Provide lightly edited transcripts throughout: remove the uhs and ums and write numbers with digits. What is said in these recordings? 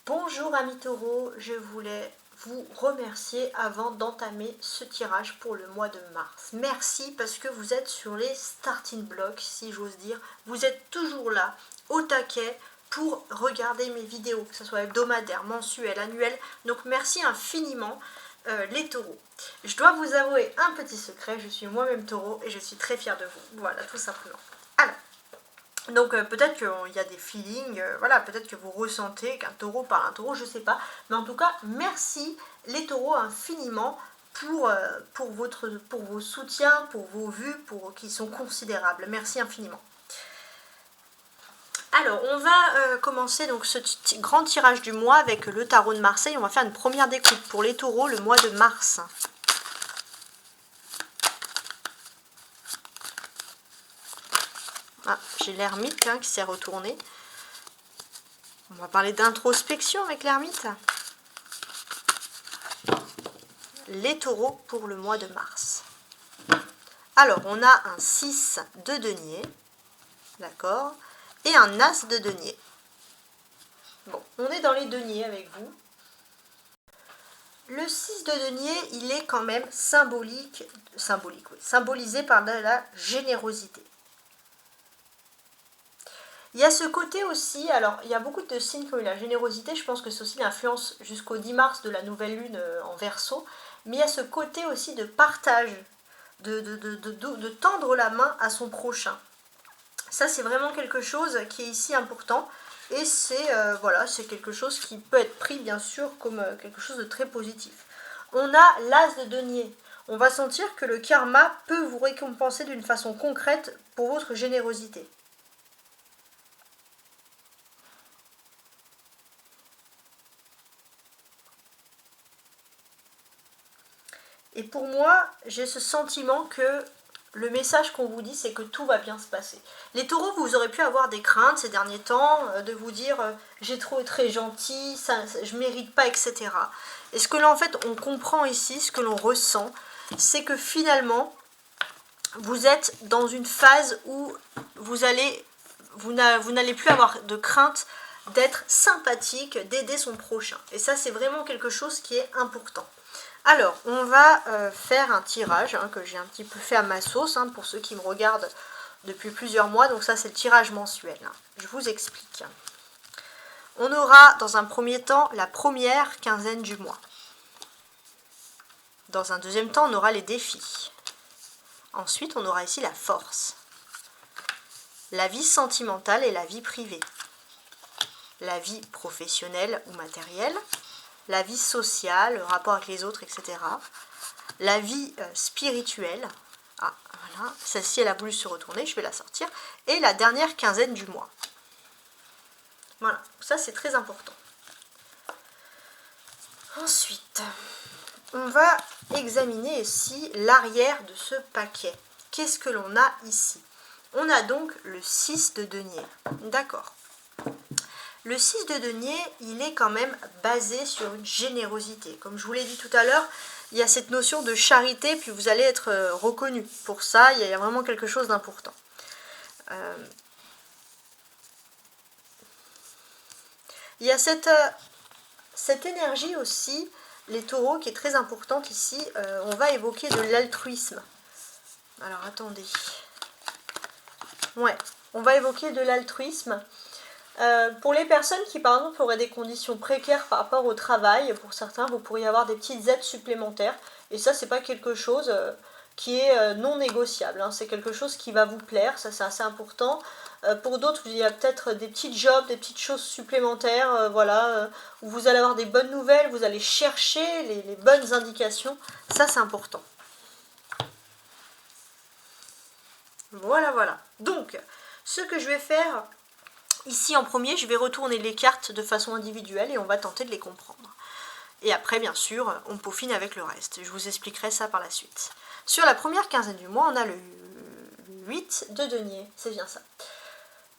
Bonjour amis taureaux, je voulais vous remercier avant d'entamer ce tirage pour le mois de mars. Merci parce que vous êtes sur les starting blocks, si j'ose dire. Vous êtes toujours là, au taquet, pour regarder mes vidéos, que ce soit hebdomadaire, mensuel, annuel. Donc merci infiniment les taureaux. Je dois vous avouer un petit secret, je suis moi-même taureau et je suis très fière de vous. Voilà, tout simplement. Alors, donc peut-être qu'il y a des feelings, voilà, peut-être que vous ressentez qu'un taureau parle un taureau, je sais pas. Mais en tout cas, merci les taureaux infiniment pour vos soutiens, pour vos vues, qui sont considérables. Merci infiniment. Alors, on va commencer donc ce grand tirage du mois avec le tarot de Marseille. On va faire une première découpe pour les taureaux le mois de mars. Ah, j'ai l'ermite qui s'est retourné. On va parler d'introspection avec l'ermite. Les taureaux pour le mois de mars. Alors, on a un 6 de denier, d'accord, et un as de denier. Bon, on est dans les deniers avec vous. Le 6 de denier, il est quand même symbolisé par de la générosité. Il y a ce côté aussi, alors il y a beaucoup de signes qui ont eu la générosité, je pense que c'est aussi l'influence jusqu'au 10 mars de la nouvelle lune en Verseau, mais il y a ce côté aussi de partage, de tendre la main à son prochain. Ça c'est vraiment quelque chose qui est ici important, et c'est voilà, c'est quelque chose qui peut être pris bien sûr comme quelque chose de très positif. On a l'as de denier. On va sentir que le karma peut vous récompenser d'une façon concrète pour votre générosité. Et pour moi, j'ai ce sentiment que le message qu'on vous dit, c'est que tout va bien se passer. Les taureaux, vous aurez pu avoir des craintes ces derniers temps, de vous dire j'ai trop été très gentil, je mérite pas, etc. Et ce que là, en fait, on comprend ici, ce que l'on ressent, c'est que finalement, vous êtes dans une phase où vous n'allez plus avoir de crainte d'être sympathique, d'aider son prochain. Et ça, c'est vraiment quelque chose qui est important. Alors, on va faire un tirage que j'ai un petit peu fait à ma sauce pour ceux qui me regardent depuis plusieurs mois. Donc ça, c'est le tirage mensuel. Je vous explique. On aura dans un premier temps la première quinzaine du mois. Dans un deuxième temps, on aura les défis. Ensuite, on aura ici la force. La vie sentimentale et la vie privée. La vie professionnelle ou matérielle. La vie sociale, le rapport avec les autres, etc. La vie spirituelle. Ah, voilà. Celle-ci, elle a voulu se retourner, je vais la sortir. Et la dernière quinzaine du mois. Voilà, ça c'est très important. Ensuite, on va examiner ici l'arrière de ce paquet. Qu'est-ce que l'on a ici? On a donc le 6 de denier. D'accord. Le 6 de denier, il est quand même basé sur une générosité. Comme je vous l'ai dit tout à l'heure, il y a cette notion de charité, puis vous allez être reconnu. Pour ça, il y a vraiment quelque chose d'important. Il y a cette énergie aussi, les taureaux, qui est très importante ici. On va évoquer de l'altruisme. Alors, attendez. Ouais, on va évoquer de l'altruisme. Pour les personnes qui par exemple auraient des conditions précaires par rapport au travail, pour certains vous pourriez avoir des petites aides supplémentaires, et ça c'est pas quelque chose qui est non négociable, c'est quelque chose qui va vous plaire, ça c'est assez important. Pour d'autres il y a peut-être des petits jobs, des petites choses supplémentaires, voilà, où vous allez avoir des bonnes nouvelles, vous allez chercher les bonnes indications, ça c'est important. Voilà. Donc, ce que je vais faire ici en premier, je vais retourner les cartes de façon individuelle et on va tenter de les comprendre. Et après, bien sûr, on peaufine avec le reste. Je vous expliquerai ça par la suite. Sur la première quinzaine du mois, on a le 8 de denier. C'est bien ça.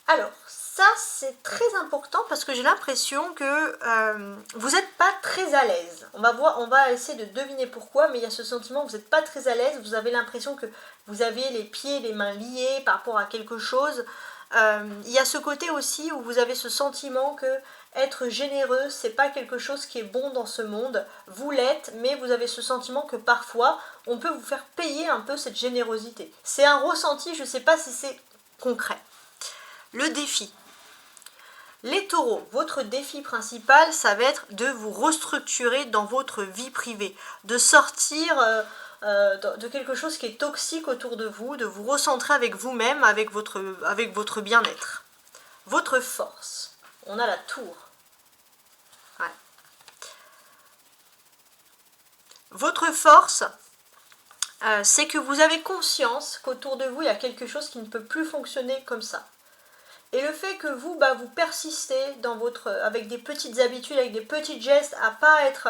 Alors, ça, c'est très important parce que j'ai l'impression que vous n'êtes pas très à l'aise. On va essayer de deviner pourquoi, mais il y a ce sentiment que vous n'êtes pas très à l'aise. Vous avez l'impression que vous avez les pieds et les mains liés par rapport à quelque chose. Il y a ce côté aussi où vous avez ce sentiment que Être généreux, c'est pas quelque chose qui est bon dans ce monde. Vous l'êtes, mais vous avez ce sentiment que parfois, on peut vous faire payer un peu cette générosité. C'est un ressenti, je ne sais pas si c'est concret. Le défi. Les taureaux, votre défi principal, ça va être de vous restructurer dans votre vie privée, de sortir de quelque chose qui est toxique autour de vous, de vous recentrer avec vous-même, avec votre bien-être. Votre force. On a la tour. Ouais. Votre force, c'est que vous avez conscience qu'autour de vous, il y a quelque chose qui ne peut plus fonctionner comme ça. Et le fait que vous, vous persistez avec des petites habitudes, avec des petits gestes, à pas être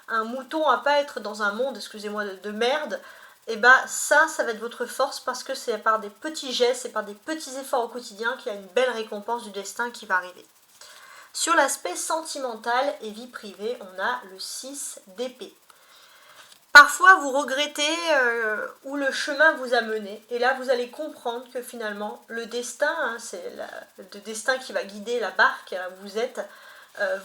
un mouton, à pas être dans un monde, excusez-moi, de merde, et ça va être votre force parce que c'est par des petits gestes, c'est par des petits efforts au quotidien qu'il y a une belle récompense du destin qui va arriver. Sur l'aspect sentimental et vie privée, on a le 6 d'épée. Parfois, vous regrettez où le chemin vous a mené. Et là, vous allez comprendre que finalement, le destin, c'est le destin qui va guider la barque, où vous êtes,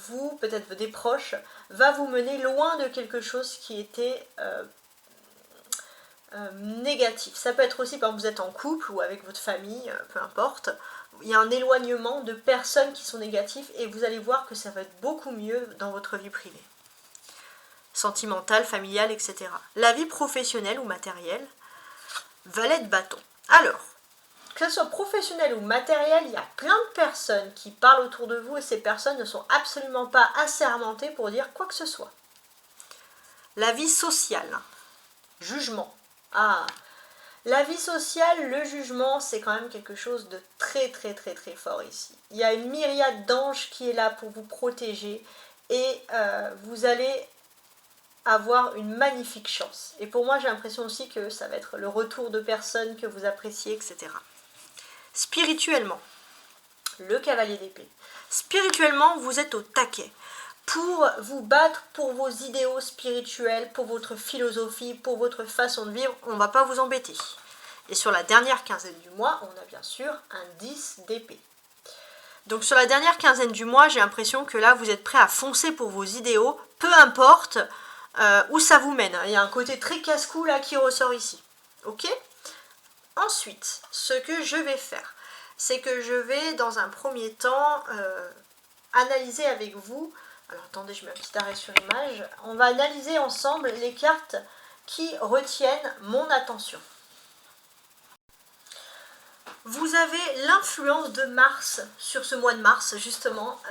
vous, peut-être des proches, va vous mener loin de quelque chose qui était négatif. Ça peut être aussi, par exemple, vous êtes en couple ou avec votre famille, peu importe. Il y a un éloignement de personnes qui sont négatives et vous allez voir que ça va être beaucoup mieux dans votre vie privée. Sentimentale, familiale, etc. La vie professionnelle ou matérielle, valet de bâton. Alors, que ce soit professionnel ou matériel, il y a plein de personnes qui parlent autour de vous et ces personnes ne sont absolument pas assermentées pour dire quoi que ce soit. La vie sociale, jugement. La vie sociale, le jugement, c'est quand même quelque chose de très très très très fort ici. Il y a une myriade d'anges qui est là pour vous protéger et vous allez avoir une magnifique chance. Et pour moi, j'ai l'impression aussi que ça va être le retour de personnes que vous appréciez, etc. Spirituellement, le cavalier d'épée. Spirituellement, vous êtes au taquet pour vous battre pour vos idéaux spirituels, pour votre philosophie, pour votre façon de vivre. On ne va pas vous embêter. Et sur la dernière quinzaine du mois, on a bien sûr un 10 d'épée. Donc sur la dernière quinzaine du mois, j'ai l'impression que là, vous êtes prêt à foncer pour vos idéaux, peu importe où ça vous mène. Il y a un côté très casse-cou là qui ressort ici. Ok ? Ensuite, ce que je vais faire, c'est que je vais dans un premier temps analyser avec vous. Alors attendez, je mets un petit arrêt sur image. On va analyser ensemble les cartes qui retiennent mon attention. Vous avez l'influence de Mars sur ce mois de mars, justement,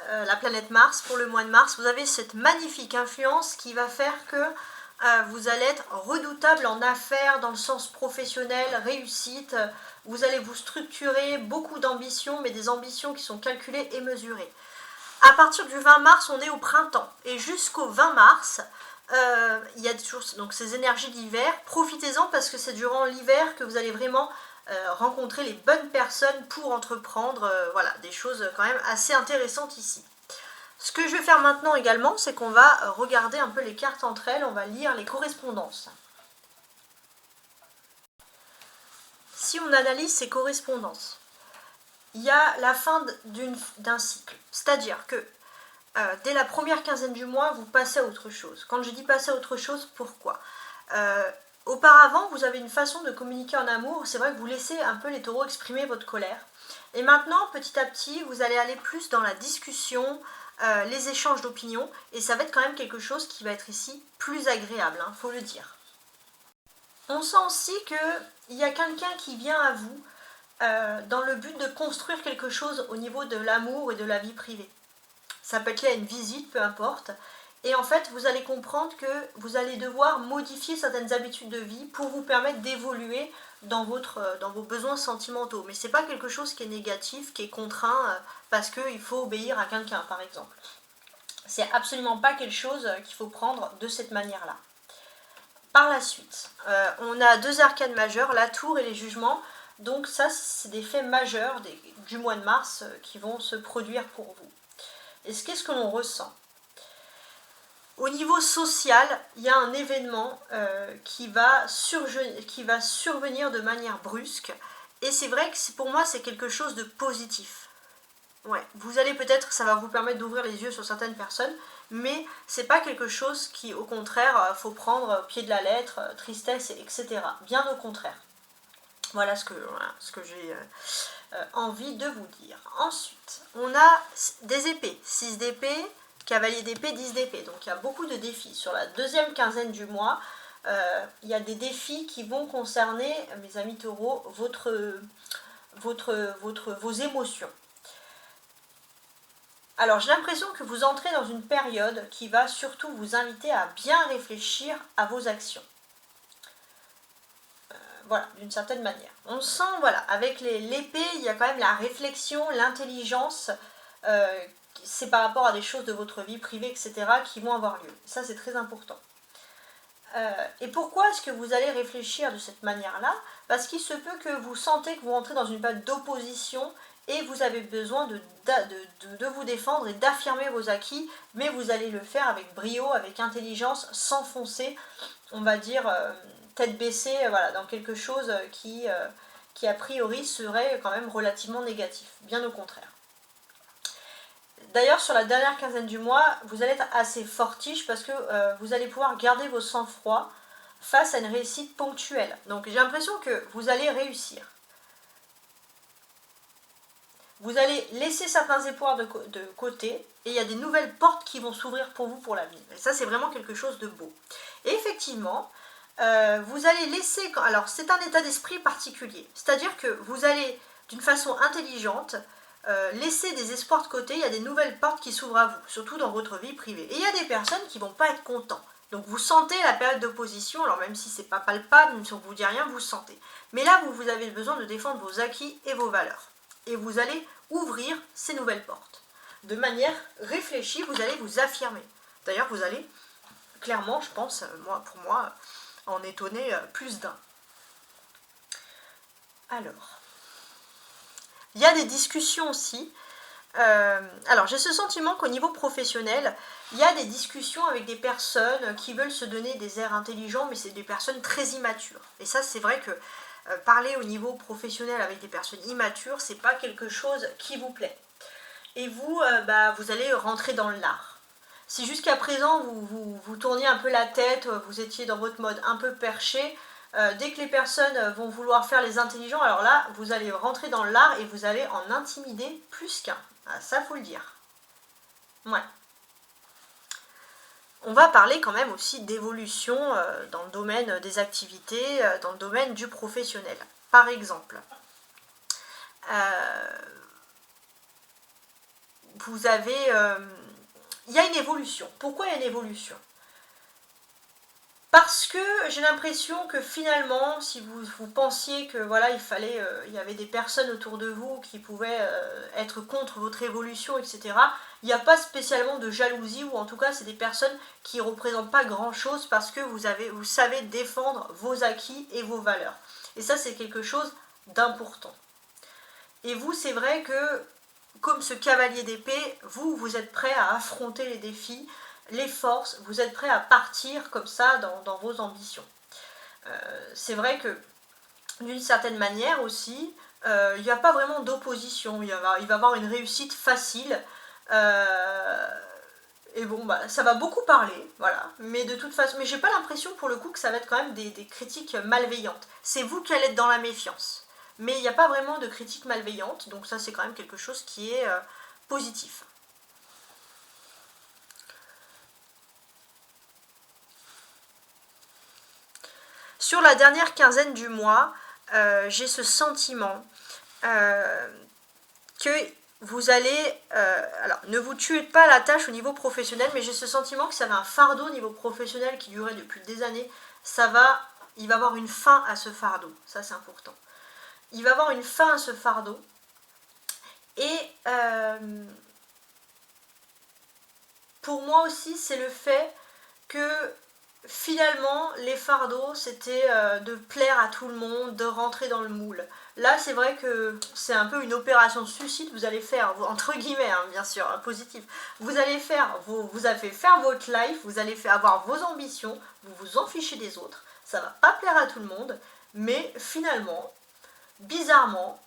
la planète Mars pour le mois de mars. Vous avez cette magnifique influence qui va faire que vous allez être redoutable en affaires, dans le sens professionnel, réussite. Vous allez vous structurer, beaucoup d'ambitions, mais des ambitions qui sont calculées et mesurées. À partir du 20 mars, on est au printemps. Et jusqu'au 20 mars, il y a toujours donc, ces énergies d'hiver. Profitez-en parce que c'est durant l'hiver que vous allez vraiment rencontrer les bonnes personnes pour entreprendre des choses quand même assez intéressantes ici. Ce que je vais faire maintenant également, c'est qu'on va regarder un peu les cartes entre elles, on va lire les correspondances. Si on analyse ces correspondances, il y a la fin d'un cycle, c'est-à-dire que dès la première quinzaine du mois, vous passez à autre chose. Quand je dis passer à autre chose, pourquoi auparavant, vous avez une façon de communiquer en amour, c'est vrai que vous laissez un peu les taureaux exprimer votre colère. Et maintenant, petit à petit, vous allez aller plus dans la discussion, les échanges d'opinions, et ça va être quand même quelque chose qui va être ici plus agréable, faut le dire. On sent aussi qu'il y a quelqu'un qui vient à vous dans le but de construire quelque chose au niveau de l'amour et de la vie privée. Ça peut être lié à une visite, peu importe. Et en fait, vous allez comprendre que vous allez devoir modifier certaines habitudes de vie pour vous permettre d'évoluer dans vos besoins sentimentaux. Mais ce n'est pas quelque chose qui est négatif, qui est contraint parce qu'il faut obéir à quelqu'un, par exemple. C'est absolument pas quelque chose qu'il faut prendre de cette manière-là. Par la suite, on a deux arcanes majeures, la tour et les jugements. Donc ça, c'est des faits majeurs du mois de mars qui vont se produire pour vous. Et qu'est-ce que l'on ressent ? Au niveau social, il y a un événement qui va survenir de manière brusque. Et c'est vrai que pour moi, c'est quelque chose de positif. Ouais, vous allez peut-être, ça va vous permettre d'ouvrir les yeux sur certaines personnes, mais c'est pas quelque chose qui, au contraire, faut prendre au pied de la lettre, tristesse, etc. Bien au contraire. Voilà ce que j'ai envie de vous dire. Ensuite, on a des épées, 6 d'épée, cavalier d'épée, 10 d'épée. Donc il y a beaucoup de défis. Sur la deuxième quinzaine du mois, il y a des défis qui vont concerner, mes amis taureaux, vos émotions. Alors j'ai l'impression que vous entrez dans une période qui va surtout vous inviter à bien réfléchir à vos actions. Voilà, d'une certaine manière. On sent, voilà, avec l'épée, il y a quand même la réflexion, l'intelligence, c'est par rapport à des choses de votre vie privée, etc., qui vont avoir lieu. Ça, c'est très important. Et pourquoi est-ce que vous allez réfléchir de cette manière-là? Parce qu'il se peut que vous sentez que vous rentrez dans une période d'opposition et vous avez besoin de vous défendre et d'affirmer vos acquis, mais vous allez le faire avec brio, avec intelligence, sans foncer, on va dire, tête baissée, voilà, dans quelque chose qui a priori serait quand même relativement négatif, bien au contraire. D'ailleurs, sur la dernière quinzaine du mois, vous allez être assez fortiche parce que vous allez pouvoir garder vos sang-froid face à une réussite ponctuelle. Donc j'ai l'impression que vous allez réussir. Vous allez laisser certains espoirs de côté et il y a des nouvelles portes qui vont s'ouvrir pour vous pour l'avenir. Et ça, c'est vraiment quelque chose de beau. Et effectivement, vous allez laisser... Alors, c'est un état d'esprit particulier. C'est-à-dire que vous allez, d'une façon intelligente, laisser des espoirs de côté. Il y a des nouvelles portes qui s'ouvrent à vous, surtout dans votre vie privée. Et il y a des personnes qui ne vont pas être contentes. Donc, vous sentez la période d'opposition. Alors, même si ce n'est pas palpable, même si on ne vous dit rien, vous sentez. Mais là, vous avez besoin de défendre vos acquis et vos valeurs. Et vous allez ouvrir ces nouvelles portes. De manière réfléchie, vous allez vous affirmer. D'ailleurs, vous allez, clairement, je pense, pour moi, en étonner plus d'un. Alors, il y a des discussions aussi. Alors, j'ai ce sentiment qu'au niveau professionnel, il y a des discussions avec des personnes qui veulent se donner des airs intelligents, mais c'est des personnes très immatures. Et ça, c'est vrai que parler au niveau professionnel avec des personnes immatures, c'est pas quelque chose qui vous plaît. Et vous, vous allez rentrer dans l'art. Si jusqu'à présent vous tourniez un peu la tête, vous étiez dans votre mode un peu perché, dès que les personnes vont vouloir faire les intelligents, alors là, vous allez rentrer dans l'art et vous allez en intimider plus qu'un. Ah, ça, faut le dire. Ouais. On va parler quand même aussi d'évolution dans le domaine des activités, dans le domaine du professionnel. Par exemple, vous avez... il y a une évolution. Pourquoi il y a une évolution? Parce que j'ai l'impression que finalement, si vous pensiez que voilà, il y avait des personnes autour de vous qui pouvaient être contre votre évolution, etc., il n'y a pas spécialement de jalousie, ou en tout cas, c'est des personnes qui ne représentent pas grand-chose parce que vous savez défendre vos acquis et vos valeurs. Et ça, c'est quelque chose d'important. Et vous, c'est vrai que, comme ce cavalier d'épée, vous êtes prêt à affronter les défis, les forces, vous êtes prêt à partir comme ça dans vos ambitions. C'est vrai que d'une certaine manière aussi, il n'y a pas vraiment d'opposition, il va y avoir une réussite facile, et bon, ça va beaucoup parler, voilà, mais de toute façon, mais j'ai pas l'impression pour le coup que ça va être quand même des critiques malveillantes. C'est vous qui allez être dans la méfiance, mais il n'y a pas vraiment de critiques malveillantes, donc ça c'est quand même quelque chose qui est positif. Sur la dernière quinzaine du mois, j'ai ce sentiment que vous allez... alors, ne vous tuez pas la tâche au niveau professionnel, mais j'ai ce sentiment que ça va un fardeau au niveau professionnel qui durait depuis des années. Il va avoir une fin à ce fardeau. Ça, c'est important. Il va avoir une fin à ce fardeau. Et pour moi aussi, c'est le fait que finalement, les fardeaux, c'était de plaire à tout le monde, de rentrer dans le moule. Là, c'est vrai que c'est un peu une opération de suicide, vous allez faire, entre guillemets, hein, bien sûr, hein, positif. Vous allez faire votre life, vous allez avoir vos ambitions, vous vous en fichez des autres, ça va pas plaire à tout le monde, mais finalement, bizarrement,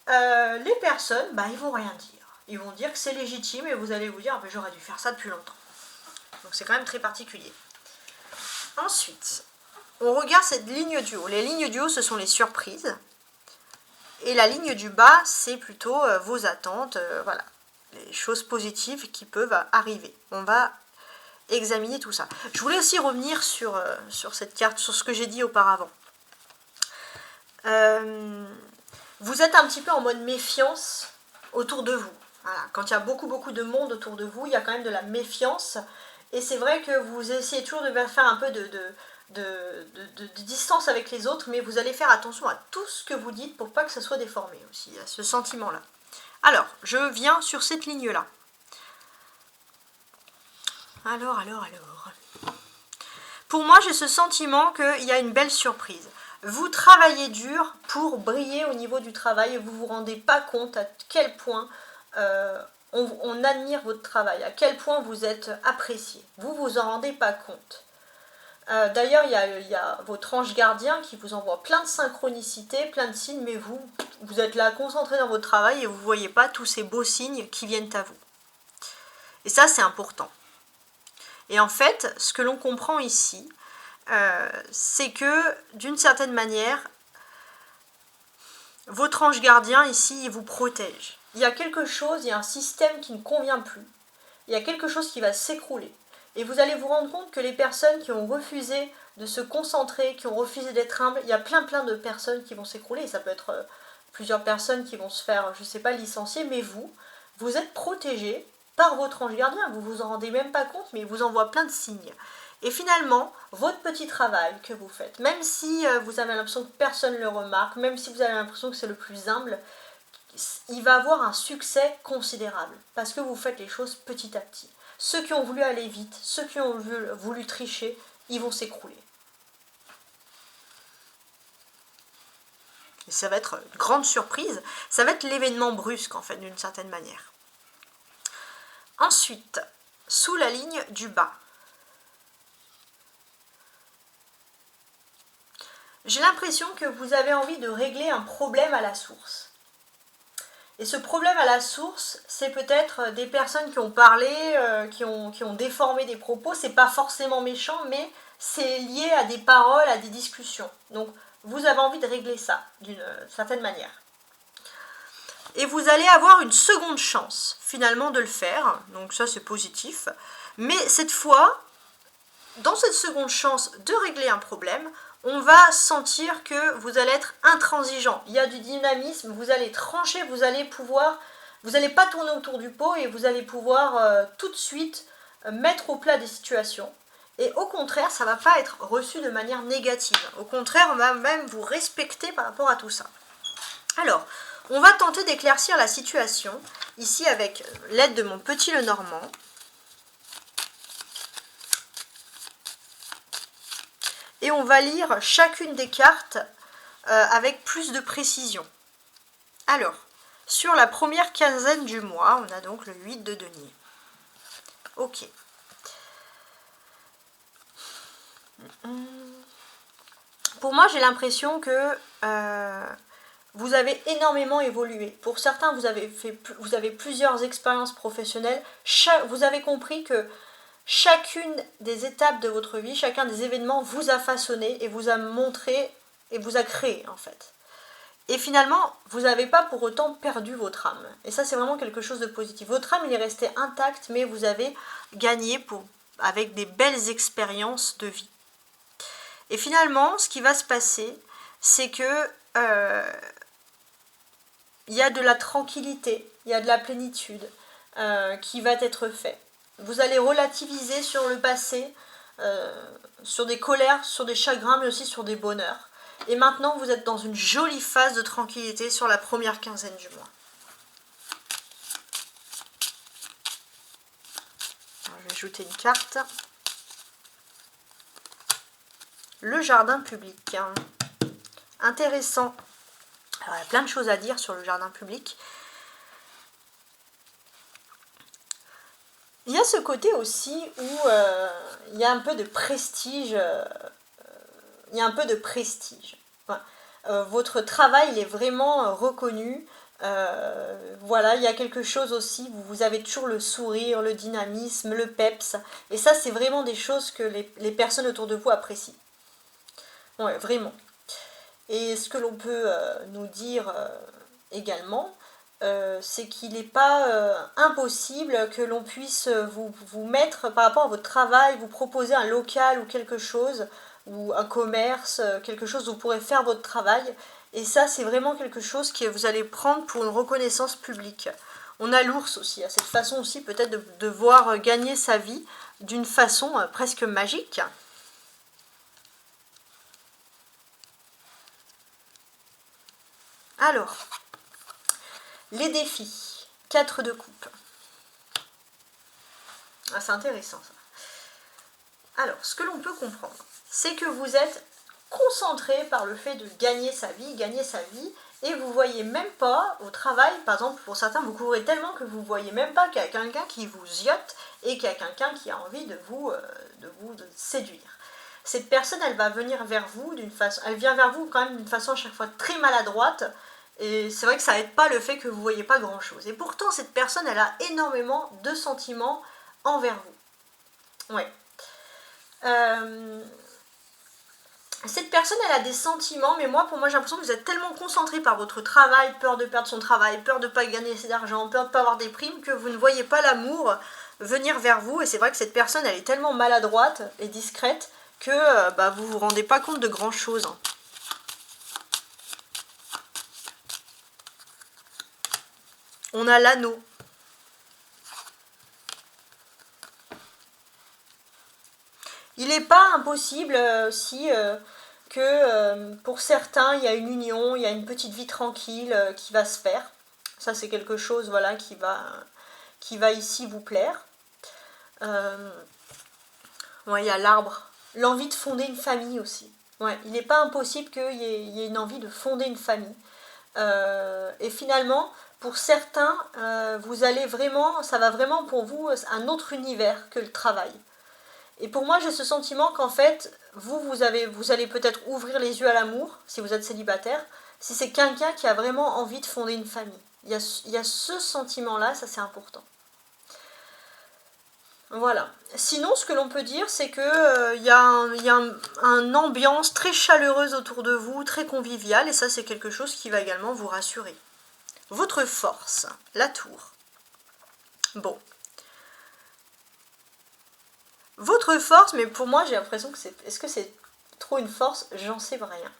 les personnes, ils vont rien dire. ils vont dire que c'est légitime et vous allez vous dire, ah ben, j'aurais dû faire ça depuis longtemps. Donc c'est quand même très particulier. Ensuite, on regarde cette ligne du haut. Les lignes du haut, ce sont les surprises. Et la ligne du bas, c'est plutôt vos attentes, voilà, les choses positives qui peuvent arriver. On va examiner tout ça. Je voulais aussi revenir sur cette carte, sur ce que j'ai dit auparavant. Vous êtes un petit peu en mode méfiance autour de vous. Voilà. Quand il y a beaucoup de monde autour de vous, il y a quand même de la méfiance. Et c'est vrai que vous essayez toujours de faire un peu de distance avec les autres, mais vous allez faire attention à tout ce que vous dites pour pas que ça soit déformé aussi. Il y a ce sentiment-là. Alors, je viens sur cette ligne-là. Alors. Pour moi, j'ai ce sentiment qu'il y a une belle surprise. Vous travaillez dur pour briller au niveau du travail et vous ne vous rendez pas compte à quel point on admire votre travail, à quel point vous êtes apprécié. Vous vous en rendez pas compte. D'ailleurs, il y a votre ange gardien qui vous envoie plein de synchronicités, plein de signes, mais vous êtes là concentré dans votre travail et vous ne voyez pas tous ces beaux signes qui viennent à vous. Et ça, c'est important. Et en fait, ce que l'on comprend ici, c'est que d'une certaine manière, votre ange gardien ici, il vous protège. Il y a quelque chose, il y a un système qui ne convient plus. Il y a quelque chose qui va s'écrouler. Et vous allez vous rendre compte que les personnes qui ont refusé de se concentrer, qui ont refusé d'être humbles, il y a plein de personnes qui vont s'écrouler. Ça peut être plusieurs personnes qui vont se faire, je ne sais pas, licencier, mais vous êtes protégé par votre ange gardien. Vous vous en rendez même pas compte, mais il vous envoie plein de signes. Et finalement, votre petit travail que vous faites, même si vous avez l'impression que personne ne le remarque, même si vous avez l'impression que c'est le plus humble, il va avoir un succès considérable, parce que vous faites les choses petit à petit. Ceux qui ont voulu aller vite, ceux qui ont voulu tricher, ils vont s'écrouler. Et ça va être une grande surprise, ça va être l'événement brusque en fait, d'une certaine manière. Ensuite, sous la ligne du bas, j'ai l'impression que vous avez envie de régler un problème à la source. Et ce problème à la source, c'est peut-être des personnes qui ont parlé, qui ont déformé des propos. C'est pas forcément méchant, mais c'est lié à des paroles, à des discussions. Donc, vous avez envie de régler ça, d'une certaine manière. Et vous allez avoir une seconde chance, finalement, de le faire. Donc ça, c'est positif. Mais cette fois, dans cette seconde chance de régler un problème, on va sentir que vous allez être intransigeant. Il y a du dynamisme, vous allez trancher, vous allez pas tourner autour du pot et vous allez pouvoir tout de suite mettre au plat des situations. Et au contraire, ça ne va pas être reçu de manière négative. Au contraire, on va même vous respecter par rapport à tout ça. Alors, on va tenter d'éclaircir la situation, ici avec l'aide de mon petit Lenormand. Et on va lire chacune des cartes avec plus de précision. Alors, sur la première quinzaine du mois, on a donc le 8 de denier. Ok. Pour moi, j'ai l'impression que vous avez énormément évolué. Pour certains, vous avez plusieurs expériences professionnelles. Vous avez compris que chacune des étapes de votre vie, chacun des événements vous a façonné et vous a montré et vous a créé en fait. Et finalement, vous n'avez pas pour autant perdu votre âme. Et ça, c'est vraiment quelque chose de positif. Votre âme, il est resté intacte, mais vous avez gagné avec des belles expériences de vie. Et finalement, ce qui va se passer, c'est que il y a de la tranquillité, il y a de la plénitude qui va être fait. Vous allez relativiser sur le passé, sur des colères, sur des chagrins, mais aussi sur des bonheurs. Et maintenant, vous êtes dans une jolie phase de tranquillité sur la première quinzaine du mois. Alors, je vais ajouter une carte. Le jardin public. Intéressant. Alors, il y a plein de choses à dire sur le jardin public. Il y a ce côté aussi où il y a un peu de prestige. Votre travail il est vraiment reconnu. Voilà, il y a quelque chose aussi, vous avez toujours le sourire, le dynamisme, le peps. Et ça, c'est vraiment des choses que les personnes autour de vous apprécient. Ouais, vraiment. Et ce que l'on peut nous dire également, c'est qu'il n'est pas impossible que l'on puisse vous mettre, par rapport à votre travail, vous proposer un local ou quelque chose, ou un commerce, quelque chose où vous pourrez faire votre travail. Et ça, c'est vraiment quelque chose que vous allez prendre pour une reconnaissance publique. On a l'ours aussi, à cette façon aussi peut-être de voir gagner sa vie d'une façon presque magique. Alors, les défis. 4 de coupe. Ah, c'est intéressant ça. Alors, ce que l'on peut comprendre, c'est que vous êtes concentré par le fait de gagner sa vie, et vous voyez même pas au travail, par exemple, pour certains, vous courez tellement que vous voyez même pas qu'il y a quelqu'un qui vous ziote et qu'il y a quelqu'un qui a envie de vous séduire. Cette personne, elle va venir vers vous d'une façon, elle vient vers vous quand même d'une façon à chaque fois très maladroite, et c'est vrai que ça aide pas le fait que vous voyez pas grand chose. Et pourtant, cette personne, elle a énormément de sentiments envers vous. Ouais. Cette personne, elle a des sentiments, mais pour moi, j'ai l'impression que vous êtes tellement concentré par votre travail, peur de perdre son travail, peur de ne pas gagner assez d'argent, peur de ne pas avoir des primes, que vous ne voyez pas l'amour venir vers vous. Et c'est vrai que cette personne, elle est tellement maladroite et discrète que vous ne vous rendez pas compte de grand chose. On a l'anneau. Il n'est pas impossible si que pour certains, il y a une union, il y a une petite vie tranquille qui va se faire. Ça, c'est quelque chose voilà, qui va ici vous plaire. Ouais, il y a l'arbre. L'envie de fonder une famille aussi. Ouais, il n'est pas impossible qu'il y ait une envie de fonder une famille. Et finalement, pour certains, ça va vraiment pour vous un autre univers que le travail. Et pour moi, j'ai ce sentiment qu'en fait, vous allez peut-être ouvrir les yeux à l'amour, si vous êtes célibataire, si c'est quelqu'un qui a vraiment envie de fonder une famille. Il y a ce sentiment-là, ça c'est important. Voilà. Sinon, ce que l'on peut dire, c'est que il y a une ambiance très chaleureuse autour de vous, très conviviale, et ça c'est quelque chose qui va également vous rassurer. Votre force, la tour. Bon. Votre force, mais pour moi j'ai l'impression que est-ce que c'est trop une force? J'en sais rien.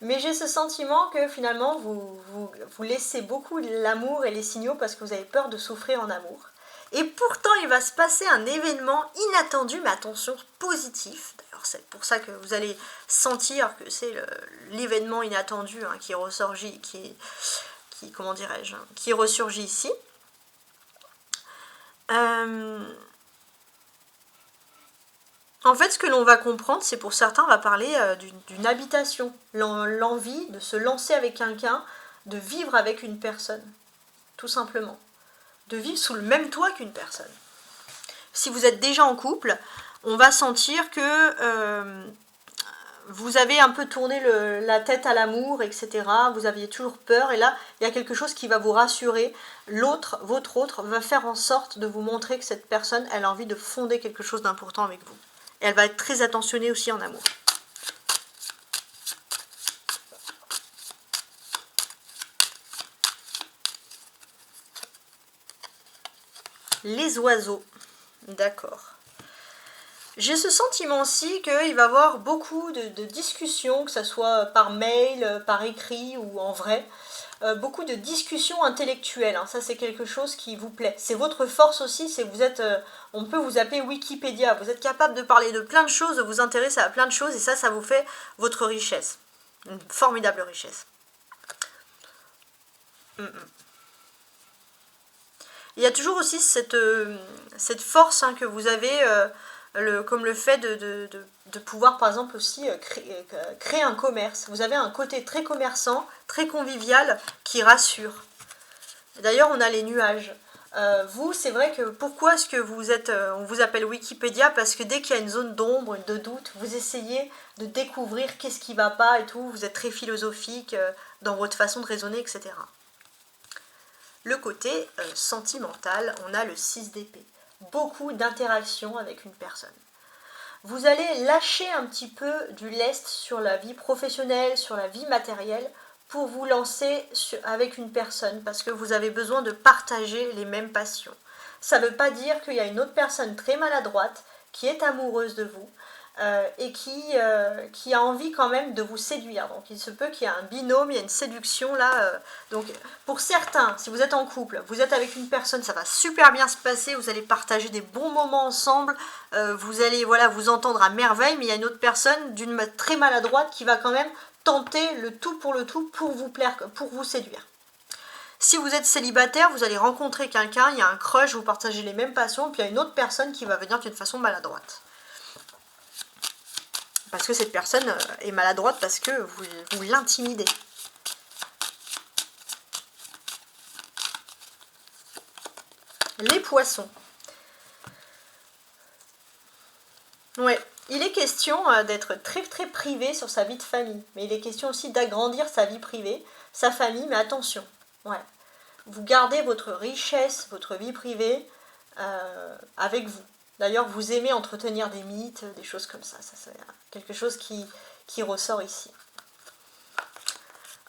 Mais j'ai ce sentiment que finalement vous laissez beaucoup l'amour et les signaux parce que vous avez peur de souffrir en amour. Et pourtant il va se passer un événement inattendu, mais attention, positif. D'ailleurs c'est pour ça que vous allez sentir que c'est l'événement inattendu qui ressurgit, comment dirais-je, qui ressurgit ici. En fait, ce que l'on va comprendre, c'est pour certains, on va parler d'une habitation, l'envie de se lancer avec quelqu'un, de vivre avec une personne, tout simplement. De vivre sous le même toit qu'une personne. Si vous êtes déjà en couple, on va sentir que vous avez un peu tourné la tête à l'amour, etc. Vous aviez toujours peur, et là, il y a quelque chose qui va vous rassurer. Votre autre, va faire en sorte de vous montrer que cette personne, elle a envie de fonder quelque chose d'important avec vous. Et elle va être très attentionnée aussi en amour. Les oiseaux. D'accord. J'ai ce sentiment aussi qu'il va y avoir beaucoup de discussions, que ce soit par mail, par écrit ou en vrai. Beaucoup de discussions intellectuelles, ça c'est quelque chose qui vous plaît. C'est votre force aussi, on peut vous appeler Wikipédia, vous êtes capable de parler de plein de choses, de vous intéresser à plein de choses, et ça vous fait votre richesse. Une formidable richesse. Il y a toujours aussi cette force que vous avez, comme le fait de pouvoir par exemple aussi créer un commerce. Vous avez un côté très commerçant, très convivial, qui rassure. D'ailleurs, on a les nuages. Vous, c'est vrai que pourquoi est-ce que on vous appelle Wikipédia? Parce que dès qu'il y a une zone d'ombre, de doute, vous essayez de découvrir qu'est-ce qui ne va pas et tout. Vous êtes très philosophique dans votre façon de raisonner, etc. le côté sentimental, on a le 6 d'épée. Beaucoup d'interactions avec une personne. Vous allez lâcher un petit peu du lest sur la vie professionnelle, sur la vie matérielle, pour vous lancer avec une personne, parce que vous avez besoin de partager les mêmes passions. Ça ne veut pas dire qu'il y a une autre personne très maladroite qui est amoureuse de vous, et qui a envie quand même de vous séduire. Donc il se peut qu'il y ait un binôme, il y a une séduction là. Donc pour certains, si vous êtes en couple, vous êtes avec une personne, ça va super bien se passer, vous allez partager des bons moments ensemble, vous allez vous entendre à merveille, mais il y a une autre personne très maladroite qui va quand même tenter le tout pour vous plaire, pour vous séduire. Si vous êtes célibataire, vous allez rencontrer quelqu'un, il y a un crush, vous partagez les mêmes passions, puis il y a une autre personne qui va venir d'une façon maladroite. Parce que cette personne est maladroite, parce que vous l'intimidez. Les poissons. Ouais, il est question d'être très très privé sur sa vie de famille. Mais il est question aussi d'agrandir sa vie privée, sa famille, mais attention. Ouais. Vous gardez votre richesse, votre vie privée avec vous. D'ailleurs, vous aimez entretenir des mythes, des choses comme ça. Ça c'est quelque chose qui ressort ici.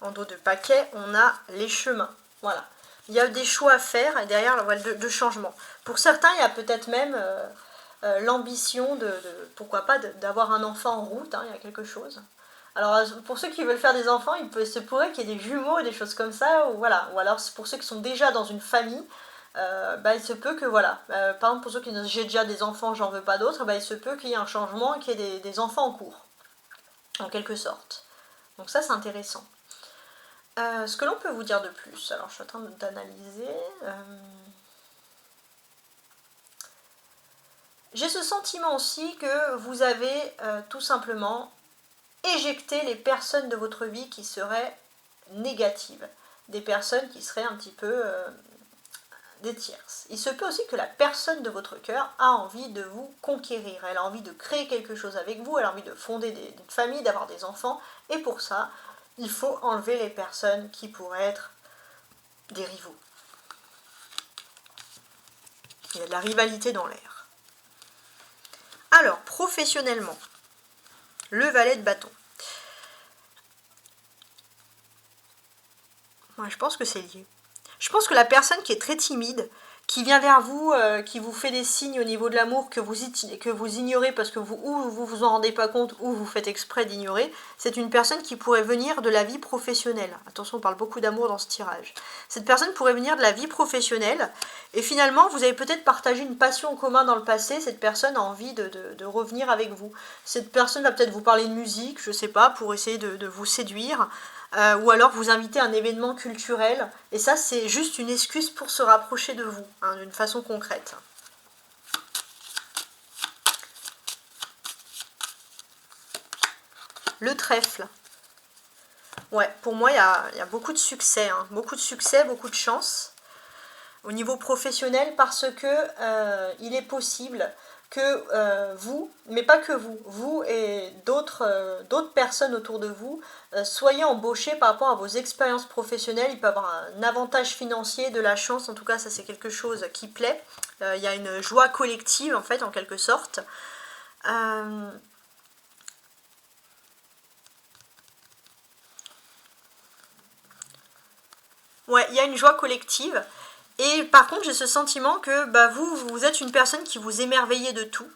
En dos de paquet, on a les chemins. Voilà. Il y a des choix à faire et derrière la voile de changement. Pour certains, il y a peut-être même l'ambition pourquoi pas, d'avoir un enfant en route. Hein, il y a quelque chose. Alors, pour ceux qui veulent faire des enfants, il se pourrait qu'il y ait des jumeaux, des choses comme ça. Ou alors, pour ceux qui sont déjà dans une famille, il se peut que, par exemple, pour ceux qui disent j'ai déjà des enfants, j'en veux pas d'autres, il se peut qu'il y ait un changement et qu'il y ait des enfants en cours, en quelque sorte. Donc ça, c'est intéressant. Ce que l'on peut vous dire de plus, alors je suis en train d'analyser. J'ai ce sentiment aussi que vous avez tout simplement éjecté les personnes de votre vie qui seraient négatives, des personnes qui seraient un petit peu des tierces. Il se peut aussi que la personne de votre cœur a envie de vous conquérir, elle a envie de créer quelque chose avec vous, elle a envie de fonder une famille, d'avoir des enfants, et pour ça, il faut enlever les personnes qui pourraient être des rivaux. Il y a de la rivalité dans l'air. Alors, professionnellement, le valet de bâton. Moi, je pense que c'est lié. Je pense que la personne qui est très timide, qui vient vers vous, qui vous fait des signes au niveau de l'amour que vous ignorez parce que vous en rendez pas compte ou vous faites exprès d'ignorer, c'est une personne qui pourrait venir de la vie professionnelle. Attention, on parle beaucoup d'amour dans ce tirage. Cette personne pourrait venir de la vie professionnelle et finalement, vous avez peut-être partagé une passion en commun dans le passé, cette personne a envie de revenir avec vous. Cette personne va peut-être vous parler de musique, je sais pas, pour essayer de vous séduire. Ou alors vous invitez à un événement culturel, et ça c'est juste une excuse pour se rapprocher de vous, hein, d'une façon concrète. Le trèfle. Ouais, pour moi il y a beaucoup de succès, hein, beaucoup de chance au niveau professionnel parce que il est possible que vous, mais pas que vous et d'autres personnes autour de vous, soyez embauchés par rapport à vos expériences professionnelles. Il peut y avoir un avantage financier, de la chance, en tout cas ça c'est quelque chose qui plaît. Il y a une joie collective en fait, en quelque sorte. Ouais, il y a une joie collective. Et par contre, j'ai ce sentiment que vous êtes une personne qui vous émerveillez de tout.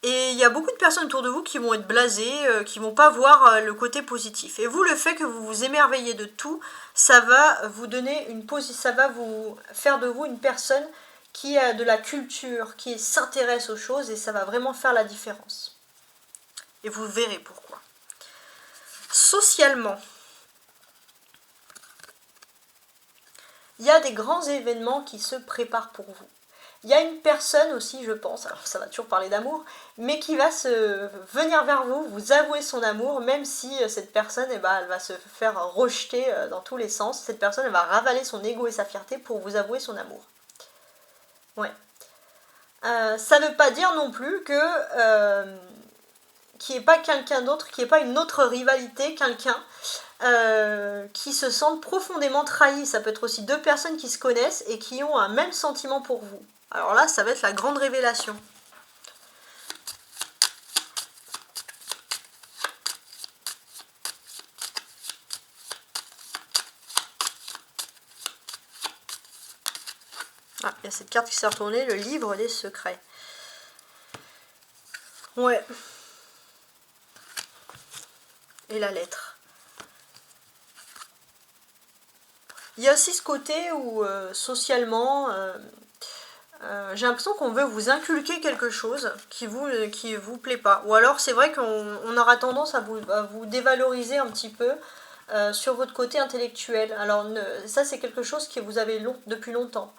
Et il y a beaucoup de personnes autour de vous qui vont être blasées, qui vont pas voir le côté positif. Et vous, le fait que vous vous émerveillez de tout, ça va vous donner ça va vous faire de vous une personne qui a de la culture, qui s'intéresse aux choses, et ça va vraiment faire la différence. Et vous verrez pourquoi. Socialement, il y a des grands événements qui se préparent pour vous. Il y a une personne aussi, je pense, alors ça va toujours parler d'amour, mais qui va venir vers vous, vous avouer son amour, même si cette personne, elle va se faire rejeter dans tous les sens. Cette personne, elle va ravaler son ego et sa fierté pour vous avouer son amour. Ouais. Ça ne veut pas dire non plus que qu'il n'y ait pas quelqu'un d'autre, qu'il n'y ait pas une autre rivalité, quelqu'un qui se sentent profondément trahis. Ça peut être aussi deux personnes qui se connaissent et qui ont un même sentiment pour vous. Alors là, ça va être la grande révélation. Ah, il y a cette carte qui s'est retournée, le livre des secrets. Ouais. Et la lettre. Il y a aussi ce côté où socialement, j'ai l'impression qu'on veut vous inculquer quelque chose qui vous plaît pas. Ou alors c'est vrai qu'on aura tendance à vous dévaloriser un petit peu sur votre côté intellectuel. Alors ça c'est quelque chose que vous avez depuis longtemps.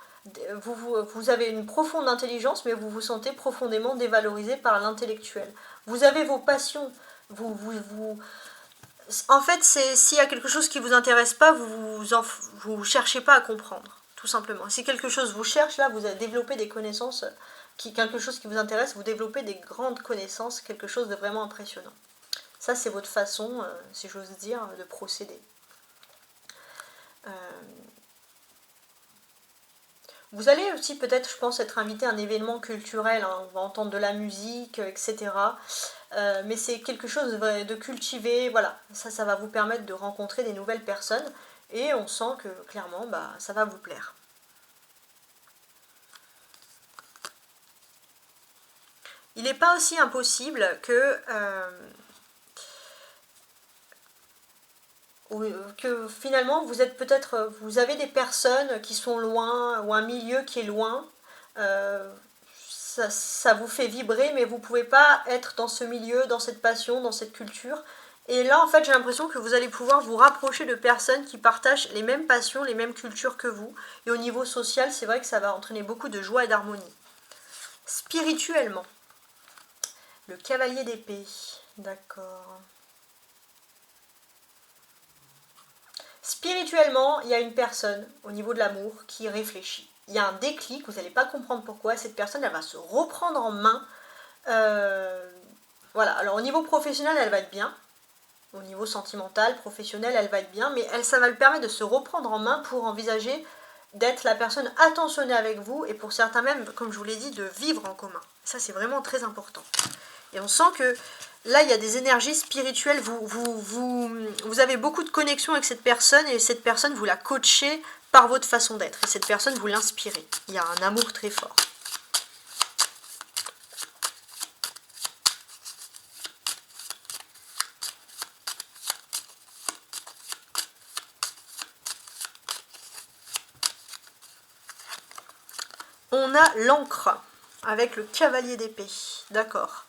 Vous avez une profonde intelligence, mais vous vous sentez profondément dévalorisé par l'intellectuel. Vous avez vos passions. En fait, s'il y a quelque chose qui vous intéresse pas, vous cherchez pas à comprendre, tout simplement. Si quelque chose vous cherche, là, vous avez développé des connaissances, quelque chose qui vous intéresse, vous développez des grandes connaissances, quelque chose de vraiment impressionnant. Ça, c'est votre façon, si j'ose dire, de procéder. Vous allez aussi peut-être, je pense, être invité à un événement culturel, hein, on va entendre de la musique, etc. Mais c'est quelque chose de cultivé, voilà, ça va vous permettre de rencontrer des nouvelles personnes et on sent que clairement ça va vous plaire. Il n'est pas aussi impossible que finalement vous avez des personnes qui sont loin ou un milieu qui est loin. Ça vous fait vibrer, mais vous ne pouvez pas être dans ce milieu, dans cette passion, dans cette culture. Et là, en fait, j'ai l'impression que vous allez pouvoir vous rapprocher de personnes qui partagent les mêmes passions, les mêmes cultures que vous. Et au niveau social, c'est vrai que ça va entraîner beaucoup de joie et d'harmonie. Spirituellement, le cavalier d'épée, d'accord. Spirituellement, il y a une personne, au niveau de l'amour, qui réfléchit. Il y a un déclic, vous n'allez pas comprendre pourquoi. Cette personne, elle va se reprendre en main. Voilà, alors au niveau professionnel, elle va être bien. Au niveau sentimental, professionnel, elle va être bien. Mais ça va lui permettre de se reprendre en main pour envisager d'être la personne attentionnée avec vous. Et pour certains même, comme je vous l'ai dit, de vivre en commun. Ça, c'est vraiment très important. Et on sent que là, il y a des énergies spirituelles. Vous avez beaucoup de connexion avec cette personne et cette personne, vous la coachez par votre façon d'être. Et cette personne, vous l'inspirez. Il y a un amour très fort. On a l'encre avec le cavalier d'épée. D'accord.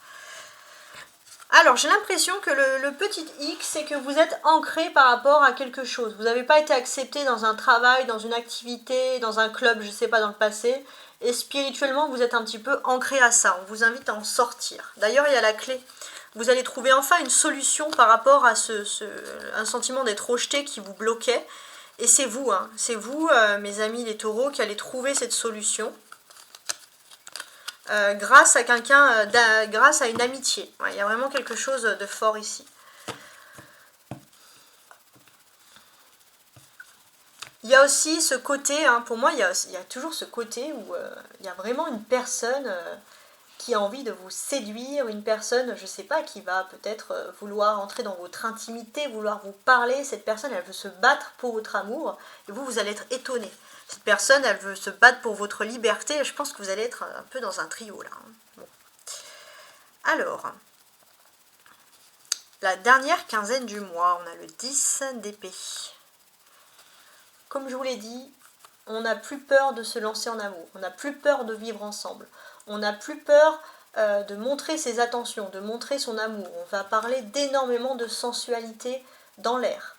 Alors, j'ai l'impression que le petit hic, c'est que vous êtes ancré par rapport à quelque chose. Vous n'avez pas été accepté dans un travail, dans une activité, dans un club, je ne sais pas, dans le passé. Et spirituellement, vous êtes un petit peu ancré à ça. On vous invite à en sortir. D'ailleurs, il y a la clé. Vous allez trouver enfin une solution par rapport à un sentiment d'être rejeté qui vous bloquait. Et c'est vous, hein. C'est vous, mes amis les taureaux, qui allez trouver cette solution. Grâce à quelqu'un, grâce à une amitié. Ouais, il y a vraiment quelque chose de fort ici. Il y a aussi ce côté, hein, pour moi, il y a toujours ce côté où il y a vraiment une personne qui a envie de vous séduire, une personne, je sais pas, qui va peut-être vouloir entrer dans votre intimité, vouloir vous parler. Cette personne, elle veut se battre pour votre amour, et vous allez être étonné. Cette personne, elle veut se battre pour votre liberté, et je pense que vous allez être un peu dans un trio, là. Bon. Alors, la dernière quinzaine du mois, on a le 10 d'épée. Comme je vous l'ai dit, on n'a plus peur de se lancer en amour, on n'a plus peur de vivre ensemble, on n'a plus peur de montrer ses attentions, de montrer son amour. On va parler d'énormément de sensualité dans l'air.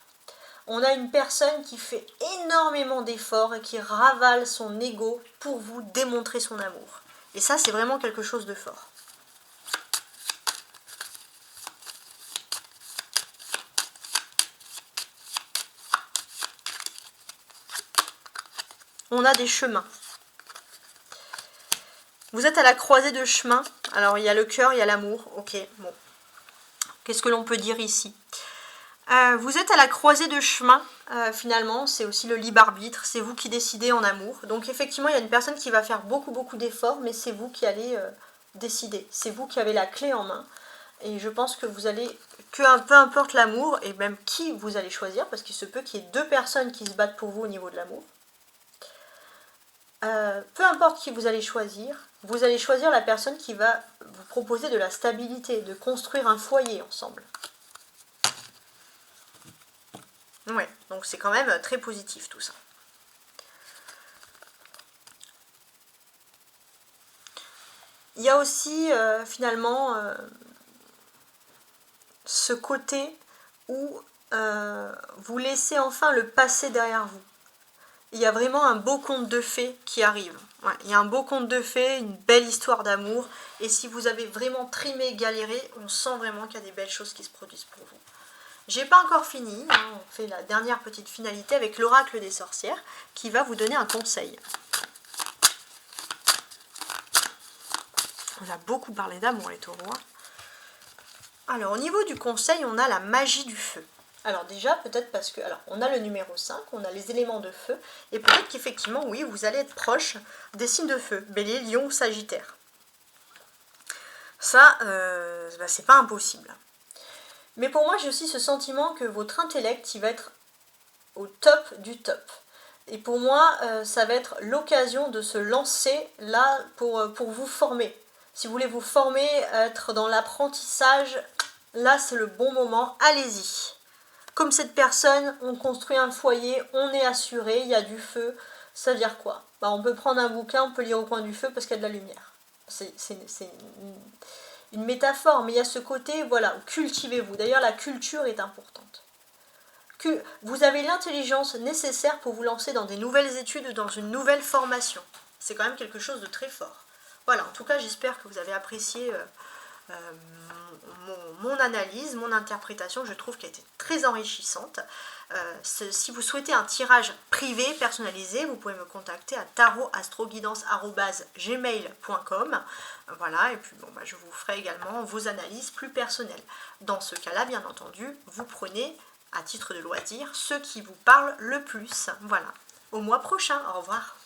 On a une personne qui fait énormément d'efforts et qui ravale son ego pour vous démontrer son amour. Et ça, c'est vraiment quelque chose de fort. On a des chemins. Vous êtes à la croisée de chemins. Alors, il y a le cœur, il y a l'amour. Ok, bon. Qu'est-ce que l'on peut dire ici? Vous êtes à la croisée de chemin, finalement, c'est aussi le libre arbitre, c'est vous qui décidez en amour. Donc effectivement, il y a une personne qui va faire beaucoup d'efforts, mais c'est vous qui allez décider. C'est vous qui avez la clé en main. Et je pense que vous allez, peu importe l'amour, et même qui vous allez choisir, parce qu'il se peut qu'il y ait 2 personnes qui se battent pour vous au niveau de l'amour. Peu importe qui vous allez choisir la personne qui va vous proposer de la stabilité, de construire un foyer ensemble. Ouais, donc c'est quand même très positif tout ça. Il y a aussi finalement ce côté où vous laissez enfin le passé derrière vous. Il y a vraiment un beau conte de fées qui arrive. Ouais, il y a un beau conte de fées, une belle histoire d'amour. Et si vous avez vraiment trimé, galéré, on sent vraiment qu'il y a des belles choses qui se produisent pour vous. J'ai pas encore fini, hein, on fait la dernière petite finalité avec l'oracle des sorcières qui va vous donner un conseil. On a beaucoup parlé d'amour les taureaux. Alors au niveau du conseil, on a la magie du feu. Alors déjà, peut-être parce que, alors on a le numéro 5, on a les éléments de feu, et peut-être qu'effectivement, oui, vous allez être proche des signes de feu, Bélier, Lion ou Sagittaire. Ça, c'est pas impossible. Mais pour moi, j'ai aussi ce sentiment que votre intellect, il va être au top du top. Et pour moi, ça va être l'occasion de se lancer là pour vous former. Si vous voulez vous former, être dans l'apprentissage, là c'est le bon moment, allez-y. Comme cette personne, on construit un foyer, on est assuré, il y a du feu. Ça veut dire quoi? On peut prendre un bouquin, on peut lire au coin du feu parce qu'il y a de la lumière. C'est une métaphore, mais il y a ce côté, voilà, cultivez-vous. D'ailleurs, la culture est importante. Que vous avez l'intelligence nécessaire pour vous lancer dans des nouvelles études ou dans une nouvelle formation. C'est quand même quelque chose de très fort. Voilà, en tout cas, j'espère que vous avez apprécié mon analyse, mon interprétation. Je trouve qu'elle était très enrichissante. Si vous souhaitez un tirage privé, personnalisé, vous pouvez me contacter à tarotastroguidance@gmail.com. Voilà, et puis je vous ferai également vos analyses plus personnelles. Dans ce cas-là, bien entendu, vous prenez à titre de loisir ceux qui vous parlent le plus. Voilà. Au mois prochain. Au revoir.